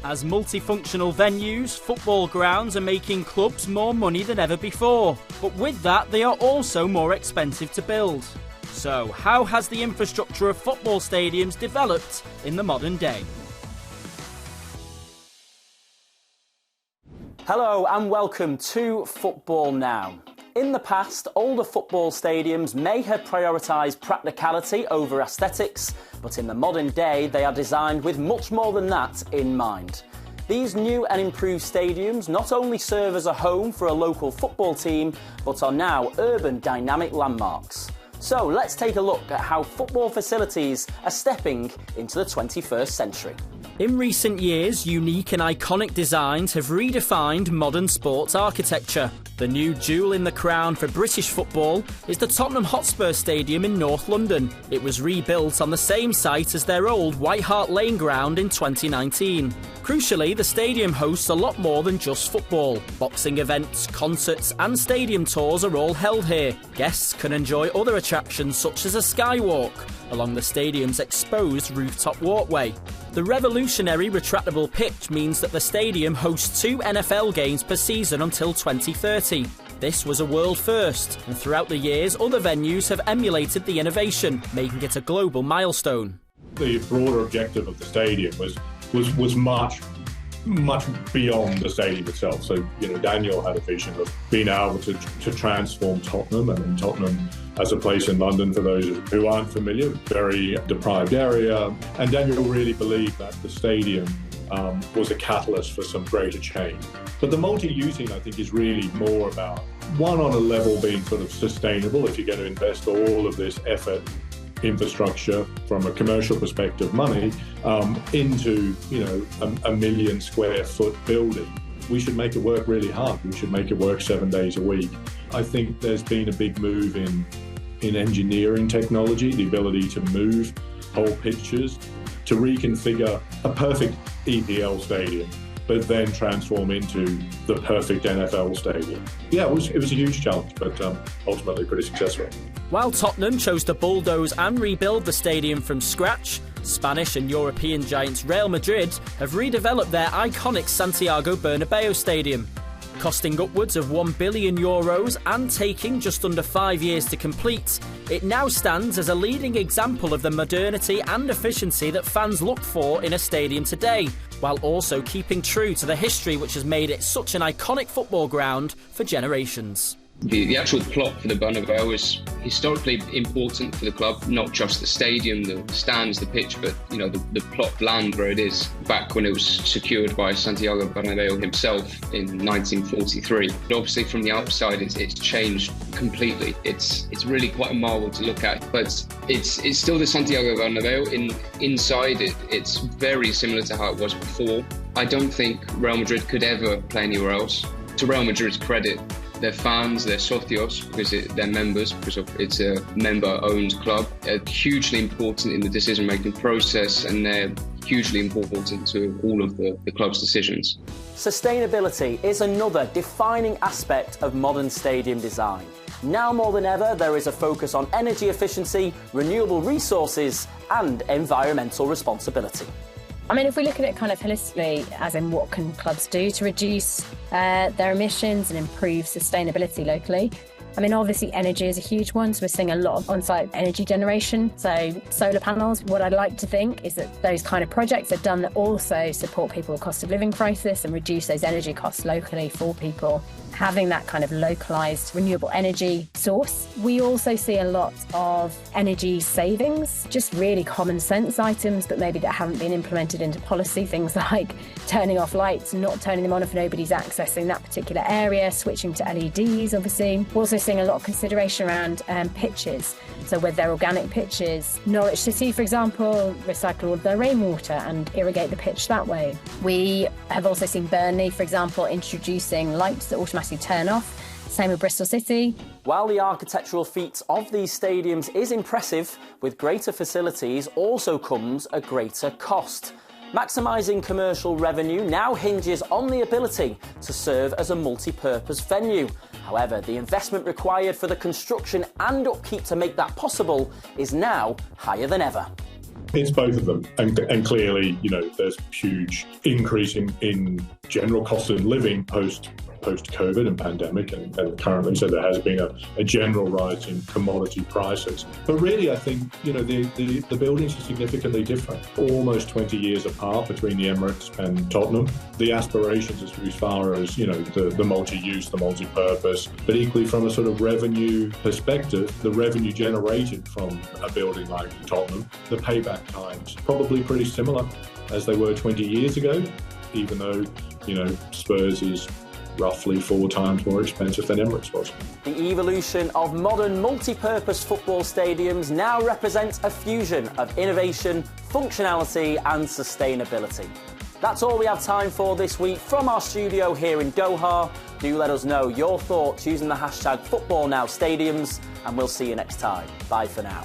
As multifunctional venues, football grounds are making clubs more money than ever before. But with that, they are also more expensive to build. So, how has the infrastructure of football stadiums developed in the modern day? Hello and welcome to Football Now. In the past, older football stadiums may have prioritised practicality over aesthetics, but in the modern day they are designed with much more than that in mind. These new and improved stadiums not only serve as a home for a local football team, but are now urban dynamic landmarks. So let's take a look at how football facilities are stepping into the 21st century. In recent years, unique and iconic designs have redefined modern sports architecture. The new jewel in the crown for British football is the Tottenham Hotspur Stadium in North London. It was rebuilt on the same site as their old White Hart Lane ground in 2019. Crucially, the stadium hosts a lot more than just football. Boxing events, concerts and stadium tours are all held here. Guests can enjoy other attractions such as a skywalk along the stadium's exposed rooftop walkway. The revolutionary retractable pitch means that the stadium hosts 2 NFL games per season until 2030. This was a world first, and throughout the years other venues have emulated the innovation, making it a global milestone. The broader objective of the stadium was much beyond the stadium itself. So, Daniel had a vision of being able to transform Tottenham, and Tottenham as a place in London, for those who aren't familiar, very deprived area. And Daniel really believed that the stadium was a catalyst for some greater change. But the multi-using, I think, is really more about, one, on a level being sort of sustainable. If you're going to invest all of this effort, infrastructure, from a commercial perspective, money, into, a 1 million square foot building, we should make it work really hard. We should make it work 7 days a week. I think there's been a big move in engineering technology, the ability to move whole pitches, to reconfigure a perfect EPL stadium, but then transform into the perfect NFL stadium. Yeah, it was a huge challenge, but ultimately pretty successful. While Tottenham chose to bulldoze and rebuild the stadium from scratch, Spanish and European giants Real Madrid have redeveloped their iconic Santiago Bernabeu stadium. Costing upwards of €1 billion and taking just under 5 years to complete, it now stands as a leading example of the modernity and efficiency that fans look for in a stadium today, while also keeping true to the history which has made it such an iconic football ground for generations. The actual plot for the Bernabeu is historically important for the club, not just the stadium, the stands, the pitch, but the plot of land where it is. Back when it was secured by Santiago Bernabeu himself in 1943. But obviously from the outside it's changed completely. It's really quite a marvel to look at, but it's still the Santiago Bernabeu. Inside it's very similar to how it was before. I don't think Real Madrid could ever play anywhere else. To Real Madrid's credit, their fans, their socios, because they're members, because it's a member-owned club, are hugely important in the decision-making process, and they're hugely important to all of the club's decisions. Sustainability is another defining aspect of modern stadium design. Now more than ever, there is a focus on energy efficiency, renewable resources, and environmental responsibility. If we look at it kind of holistically, as in what can clubs do to reduce their emissions and improve sustainability locally, obviously energy is a huge one, so we're seeing a lot of on-site energy generation. So solar panels, what I'd like to think is that those kind of projects are done that also support people with cost of living crisis and reduce those energy costs locally for people. Having that kind of localised renewable energy source. We also see a lot of energy savings, just really common sense items, but maybe that haven't been implemented into policy. Things like turning off lights, not turning them on if nobody's accessing that particular area, switching to LEDs, obviously. We're also seeing a lot of consideration around pitches. So whether they're organic pitches, Norwich City, for example, recycle all of their rainwater and irrigate the pitch that way. We have also seen Burnley, for example, introducing lights that automatically turn off. Same with Bristol City. While the architectural feat of these stadiums is impressive, with greater facilities also comes a greater cost. Maximising commercial revenue now hinges on the ability to serve as a multi-purpose venue. However, the investment required for the construction and upkeep to make that possible is now higher than ever. It's both of them, and clearly, there's huge increase in general cost of living post-COVID and pandemic, and currently, so there has been a general rise in commodity prices. But really, I think, the buildings are significantly different, almost 20 years apart between the Emirates and Tottenham. The aspirations as far as, the multi-use, the multi-purpose, but equally from a sort of revenue perspective, the revenue generated from a building like Tottenham, the payback times probably pretty similar as they were 20 years ago, even though, Spurs is roughly 4 times more expensive than Emirates was. The evolution of modern multi-purpose football stadiums now represents a fusion of innovation, functionality and sustainability. That's all we have time for this week from our studio here in Doha. Do let us know your thoughts using the hashtag FootballNowStadiums, and we'll see you next time. Bye for now.